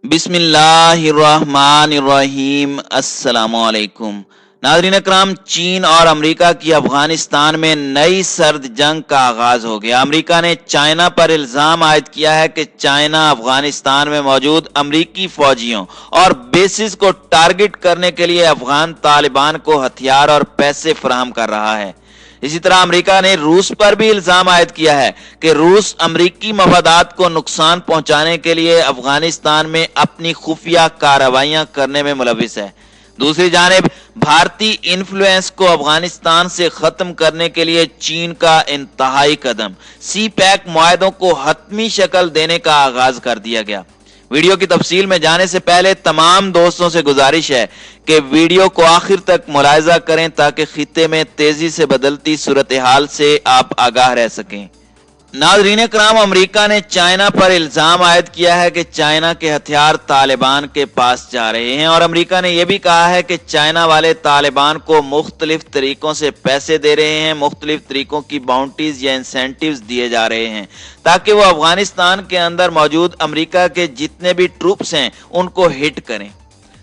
बिस्मिल्लाहिर्रहमानिर्रहीम। अस्सलामुअलैकुम नाज़रीन अकराम, चीन और अमेरिका की अफगानिस्तान में नई सर्द जंग का आगाज हो गया। अमेरिका ने चाइना पर इल्जाम आयद किया है कि चाइना अफगानिस्तान में मौजूद अमेरिकी फौजियों और बेसिस को टारगेट करने के लिए अफगान तालिबान को हथियार और पैसे फराहम कर रहा है। इसी तरह अमेरिका ने रूस पर भी इल्जाम आयद किया है कि रूस अमेरिकी मफादात को नुकसान पहुंचाने के लिए अफगानिस्तान में अपनी खुफिया कार्रवाइयां करने में मुलविस है। दूसरी जानिब भारतीय इन्फ्लुएंस को अफगानिस्तान से खत्म करने के लिए चीन का इंतहाई कदम सी पैक मुआहदों को हतमी शक्ल देने का आगाज कर दिया गया। वीडियो की तफसील में जाने से पहले तमाम दोस्तों से गुजारिश है कि वीडियो को आखिर तक मुलाहिजा करें ताकि खित्ते में तेजी से बदलती सूरत हाल से आप आगाह रह सकें। नाज़रीन कराम, अमेरिका ने चाइना पर इल्जाम आयद किया है कि चाइना के हथियार तालिबान के पास जा रहे हैं और अमेरिका ने यह भी कहा है कि चाइना वाले तालिबान को मुख्तलिफ तरीकों से पैसे दे रहे हैं, मुख्तलिफ तरीकों की बाउंटीज या इंसेंटिव्स दिए जा रहे हैं ताकि वो अफगानिस्तान के अंदर मौजूद अमेरिका के जितने भी ट्रूप्स हैं उनको हिट करें।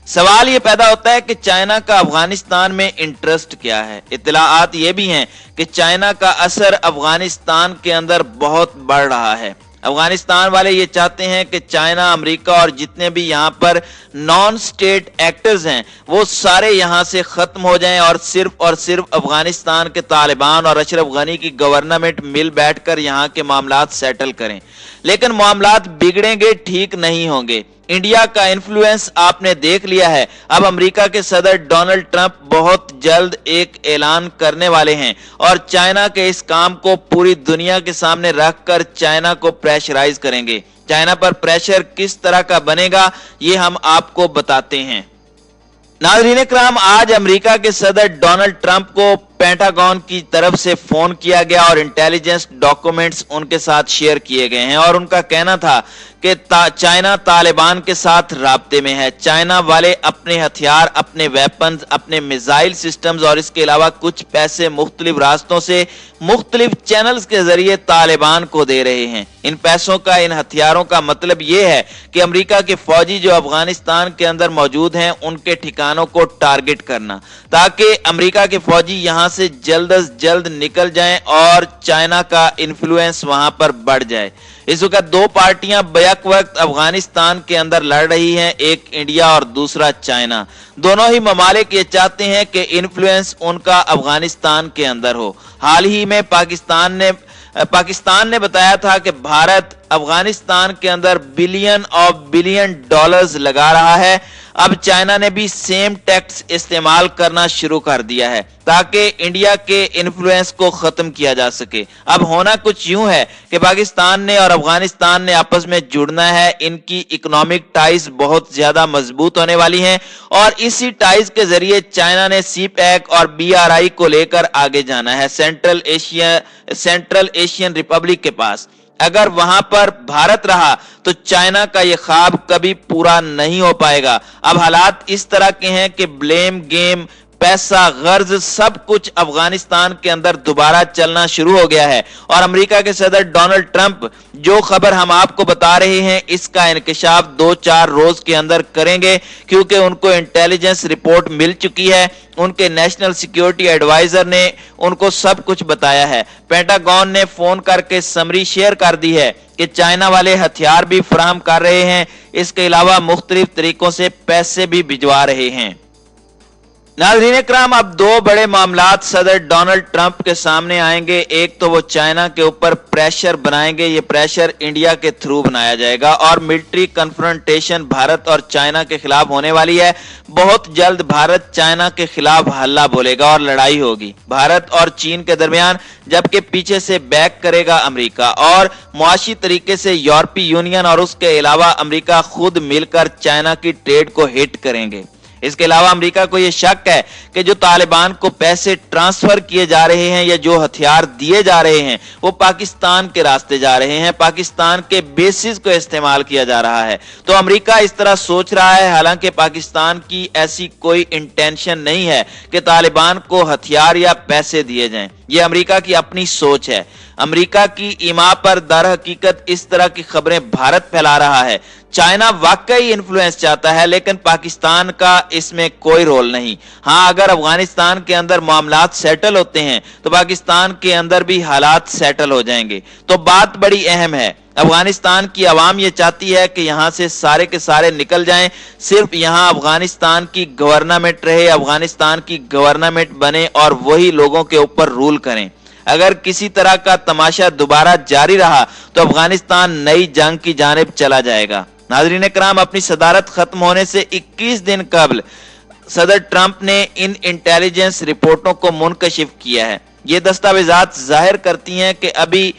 सवाल ये पैदा होता है कि चाइना का अफगानिस्तान में इंटरेस्ट क्या है। इत्तलाआत ये भी हैं कि चाइना का असर अफगानिस्तान के अंदर बहुत बढ़ रहा है। अफगानिस्तान वाले ये चाहते हैं कि चाइना, अमेरिका और जितने भी यहाँ पर नॉन स्टेट एक्टर्स हैं वो सारे यहाँ से खत्म हो जाएं और सिर्फ अफगानिस्तान के तालिबान और अशरफ गनी की गवर्नमेंट मिल बैठकर यहाँ के मामलात सेटल करें। लेकिन मामलात बिगड़ेंगे, ठीक नहीं होंगे। इंडिया का इन्फ्लुएंस आपने देख लिया है। अब अमेरिका के सदर डोनाल्ड ट्रंप बहुत जल्द एक ऐलान करने वाले हैं और चाइना के इस काम को पूरी दुनिया के सामने रखकर चाइना को प्रेशराइज करेंगे। चाइना पर प्रेशर किस तरह का बनेगा ये हम आपको बताते हैं। नाज़रीन कराम, आज अमेरिका के सदर डोनाल्ड ट्रंप को पेंटागन की तरफ से फोन किया गया और इंटेलिजेंस डॉक्यूमेंट्स उनके साथ शेयर किए गए हैं और उनका कहना था कि चाइना तालिबान के साथ राब्ते में है। चाइना वाले अपने हथियार, अपने वेपन्स, अपने मिसाइल सिस्टम्स और इसके अलावा कुछ पैसे मुख्तलिफ रास्तों से, मुख्तलिफ चैनल्स के जरिए तालिबान को दे रहे हैं। इन पैसों का, इन हथियारों का मतलब यह है कि अमेरिका के फौजी जो अफगानिस्तान के अंदर मौजूद हैं उनके ठिकानों को टारगेट करना ताकि अमेरिका के फौजी यहां से जल्द अज जल्द निकल जाएं और चाइना का इन्फ्लुएंस वहां पर बढ़ जाए। इस वक्त दो पार्टियां बैक वक्त अफगानिस्तान के अंदर लड़ रही हैं, एक इंडिया और दूसरा चाइना। दोनों ही ममालिक ये चाहते हैं कि इन्फ्लुएंस उनका अफगानिस्तान के अंदर हो। हाल ही में पाकिस्तान ने बताया था कि भारत अफगानिस्तान के अंदर बिलियन डॉलर्स लगा रहा है। अब चाइना ने भी सेम टैक्स इस्तेमाल करना शुरू कर दिया है ताकि इंडिया के इन्फ्लुएंस को खत्म किया जा सके। अब होना कुछ यूं है कि पाकिस्तान ने और अफगानिस्तान ने आपस में जुड़ना है। इनकी इकोनॉमिक टाइज बहुत ज्यादा मजबूत होने वाली हैं और इसी टाइज के जरिए चाइना ने सी पैक और BRI को लेकर आगे जाना है सेंट्रल एशियन रिपब्लिक के पास। अगर वहां पर भारत रहा तो चाइना का यह ख्वाब कभी पूरा नहीं हो पाएगा। अब हालात इस तरह के हैं कि ब्लेम गेम, पैसा, गर्ज सब कुछ अफगानिस्तान के अंदर दोबारा चलना शुरू हो गया है और अमेरिका के सदर डोनाल्ड ट्रंप जो खबर हम आपको बता रहे हैं इसका इंकशाफ 2-4 रोज के अंदर करेंगे क्योंकि उनको इंटेलिजेंस रिपोर्ट मिल चुकी है। उनके नेशनल सिक्योरिटी एडवाइजर ने उनको सब कुछ बताया है। पेंटागन ने फोन करके समरी शेयर कर दी है कि चाइना वाले हथियार भी फराहम कर रहे हैं, इसके अलावा मुख्तलिफ तरीकों से पैसे भी भिजवा रहे हैं। नाज़रीन कराम, अब दो बड़े मामलात सदर डोनाल्ड ट्रंप के सामने आएंगे। एक तो वो चाइना के ऊपर प्रेशर बनाएंगे, ये प्रेशर इंडिया के थ्रू बनाया जाएगा और मिलिट्री कन्फ्रंटेशन भारत और चाइना के खिलाफ होने वाली है। बहुत जल्द भारत चाइना के खिलाफ हल्ला बोलेगा और लड़ाई होगी भारत और चीन के दरमियान, जबकि पीछे से बैक करेगा अमेरिका और मुआशी तरीके से यूरोपीय यूनियन और उसके अलावा अमेरिका खुद मिलकर चाइना की ट्रेड को हिट करेंगे। इसके अलावा अमेरिका को यह शक है कि जो तालिबान को पैसे ट्रांसफर किए जा रहे हैं या जो हथियार दिए जा रहे हैं वो पाकिस्तान के रास्ते जा रहे हैं, पाकिस्तान के बेसिस को इस्तेमाल किया जा रहा है। तो अमेरिका इस तरह सोच रहा है, हालांकि पाकिस्तान की ऐसी कोई इंटेंशन नहीं है कि तालिबान को हथियार या पैसे दिए जाएं। ये अमेरिका की अपनी सोच है। अमेरिका की ईमा पर दर हकीकत इस तरह की खबरें भारत फैला रहा है। चाइना वाकई इन्फ्लुएंस चाहता है, लेकिन पाकिस्तान का इसमें कोई रोल नहीं। हाँ, अगर अफगानिस्तान के अंदर मामलात सेटल होते हैं तो पाकिस्तान के अंदर भी हालात सेटल हो जाएंगे। तो बात बड़ी अहम है, अफगानिस्तान की आवाम ये चाहती है कि यहां से सारे के सारे निकल जाएं, सिर्फ यहां अफगानिस्तान की गवर्नमेंट रहे, अफगानिस्तान की गवर्नमेंट बने और वही लोगों के ऊपर रूल करें। अगर किसी तरह का तमाशा दोबारा जारी रहा तो अफगानिस्तान नई जंग की जानिब चला जाएगा। नाज़रीन कराम, अपनी सदारत खत्म होने से 21 दिन कबल सदर ट्रंप ने इन इंटेलिजेंस रिपोर्टों को मुनकशिफ किया है। ये दस्तावेजात जाहिर करती हैं कि अभी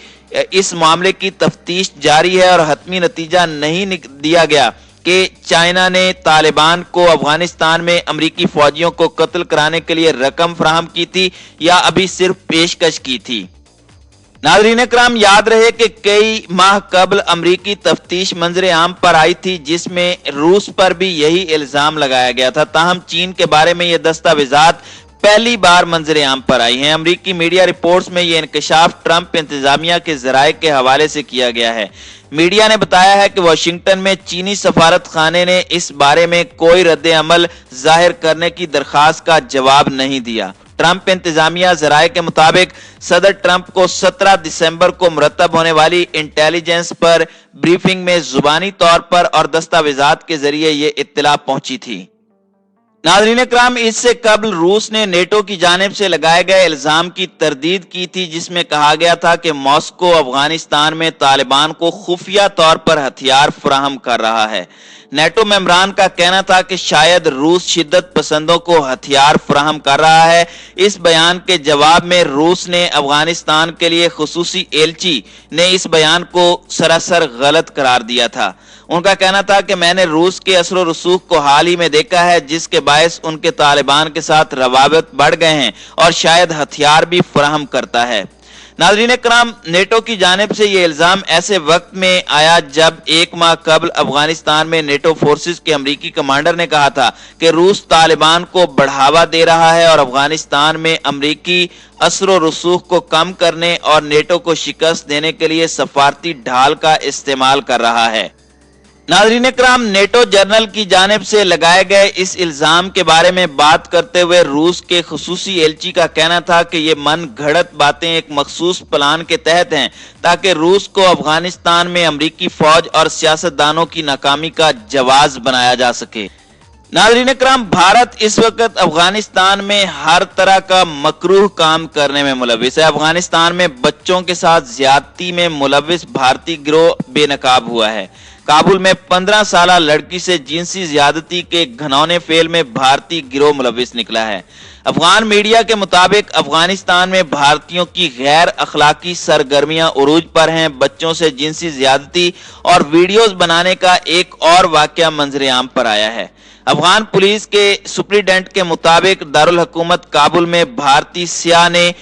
इस मामले की तफ्तीश जारी है और हतमी नतीजा नहीं दिया गया कि चाइना ने तालिबान को अफगानिस्तान में अमरीकी फौजियों को कत्ल कराने के लिए रकम फराहम की थी या अभी सिर्फ पेशकश की थी। नाज़रीन कराम, याद रहे कि कई माह कबल अमरीकी तफ्तीश मंजर आम पर आई थी जिसमें रूस पर भी यही इल्जाम लगाया गया था। ताहम चीन के बारे में ये दस्तावेजात पहली बार मंजर आम पर आई हैं। अमरीकी मीडिया रिपोर्ट्स में यह इंकशाफ ट्रंप इंतजामिया के जराये के हवाले से किया गया है। मीडिया ने बताया है कि वाशिंगटन में चीनी सफारत खाने ने इस बारे में कोई रद्द अमल जाहिर करने की दरखास्त का जवाब नहीं दिया। ट्रंप इंतजामिया जराये के मुताबिक सदर ट्रंप को 17 दिसंबर को मुरतब होने वाली इंटेलिजेंस पर ब्रीफिंग में जुबानी तौर पर और दस्तावेजात के जरिए ये इत्तला पहुंची थी। नाज़रीन कराम, इससे कबल रूस ने नेटो की जानिब से लगाए गए इल्जाम की तरदीद की थी जिसमें कहा गया था कि मॉस्को अफगानिस्तान में तालिबान को खुफिया तौर पर हथियार फराहम कर रहा है। नेटो मेंबरान का कहना था कि शायद रूस शिद्दत पसंदों को हथियार फराहम कर रहा है। इस बयान के जवाब में रूस ने अफगानिस्तान के लिए खुसूसी एलची ने इस बयान को सरासर गलत करार दिया था। उनका कहना था कि मैंने रूस के असर और रसूख को हाल ही में देखा है जिसके बायस उनके तालिबान के साथ रवाबत बढ़ गए हैं और शायद हथियार भी फराहम करता है। नाज़रीन कराम, नेटो की जानिब से ये इल्जाम ऐसे वक्त में आया जब एक माह कबल अफगानिस्तान में नेटो फोर्सेस के अमरीकी कमांडर ने कहा था कि रूस तालिबान को बढ़ावा दे रहा है और अफगानिस्तान में अमरीकी असर और रसूख को कम करने और नेटो को शिकस्त देने के लिए सफारती ढाल का इस्तेमाल कर रहा है। नाज़रीन कराम, नेटो जर्नल की जानिब से लगाए गए इस इल्जाम के बारे में बात करते हुए रूस के खुसूसी एलची का कहना था कि ये मन घड़त बातें एक मखसूस प्लान के तहत हैं ताकि रूस को अफगानिस्तान में अमरीकी फौज और सियासतदानों की नाकामी का जवाब बनाया जा सके। नाज़रीन कराम, भारत इस वक्त अफगानिस्तान में हर तरह का मकरूह काम करने में मुलविस है। अफगानिस्तान में बच्चों के साथ ज्यादती में मुलविस भारतीय गिरोह बेनकाब हुआ है। काबुल में 15 साला लड़की से जिनसी ज्यादती के घनौने फेल में भारतीय गिरोह मुलविस निकला है। अफगान मीडिया के मुताबिक अफगानिस्तान में भारतीयों की गैर अखलाकी सरगर्मियां उरूज पर हैं। बच्चों से जिनसी ज्यादती और वीडियोस बनाने का एक और वाकया मंजर आम पर आया है। अफगान पुलिस के सुप्रीडेंट के मुताबिक दारुल हुकूमत काबुल में भारतीय सियाह ने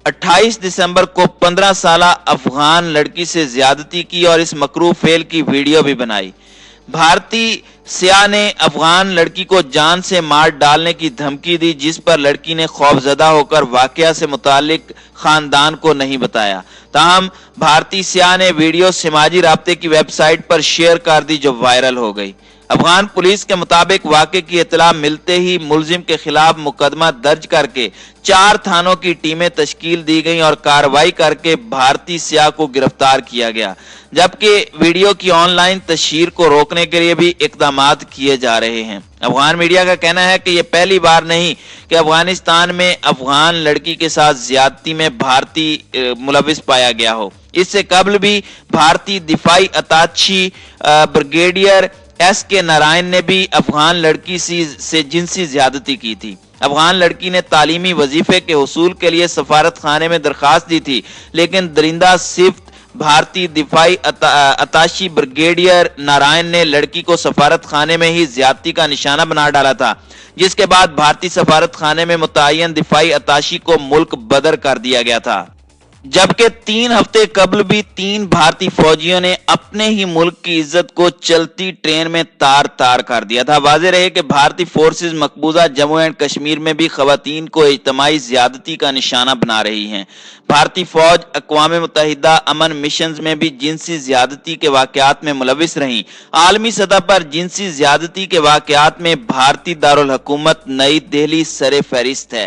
28 दिसंबर को 15 साला अफगान लड़की से ज्यादती की और इस मकरूह फेल की वीडियो भी बनाई। भारतीय सियाह ने अफगान लड़की को जान से मार डालने की धमकी दी जिस पर लड़की ने खौफजदा होकर वाकया से मुतालिक खानदान को नहीं बताया। ताहम भारतीय सियाह ने वीडियो समाजी राब्ते की वेबसाइट पर शेयर कर दी जो वायरल हो गई। अफगान पुलिस के मुताबिक वाक़े की इत्तला मिलते ही मुलजिम के खिलाफ मुकदमा दर्ज करके 4 थानों की टीमें तश्कील दी गई और कार्रवाई करके भारतीय सियाह को गिरफ्तार किया गया, जबकि वीडियो की ऑनलाइन तशहीर को रोकने के लिए भी इक़दामात किए जा रहे हैं। अफगान मीडिया का कहना है कि यह पहली बार नहीं कि अफगानिस्तान में अफगान लड़की के साथ ज्यादती में भारतीय मुलविस पाया गया हो। इससे कबल भी भारतीय दिफाई अताशी ब्रिगेडियर के नारायण ने भी अफगान लड़की से जिनसी ज्यादती की थी। अफगान लड़की ने तालीमी वजीफे के हुसूल के लिए सफारत खाने में दरखास्त दी थी, लेकिन दरिंदा सिफ्त भारतीय दिफाई अताशी ब्रिगेडियर नारायण ने लड़की को सफारत खाने में ही ज्यादती का निशाना बना डाला था, जिसके बाद भारतीय सफारत खाने में मुतय्यन दिफाई अताशी को मुल्क बदर कर दिया गया था। जबकि 3 हफ्ते कबल भी 3 भारतीय फौजियों ने अपने ही मुल्क की इज्जत को चलती ट्रेन में तार तार कर दिया था। वाज़ेह रहे कि भारतीय फोर्सेज मकबूजा जम्मू एंड कश्मीर में भी खवातीन को इज्तिमाई ज्यादती का निशाना बना रही हैं। भारतीय फौज अक़वाम मुत्तहिदा अमन मिशन में भी जिनसी ज्यादती के वाकयात में मुलविस रही। आलमी सतह पर जिनसी ज्यादती के वाकयात में भारतीय दारुल हुकूमत नई दिल्ली सरे फहरिस्त है।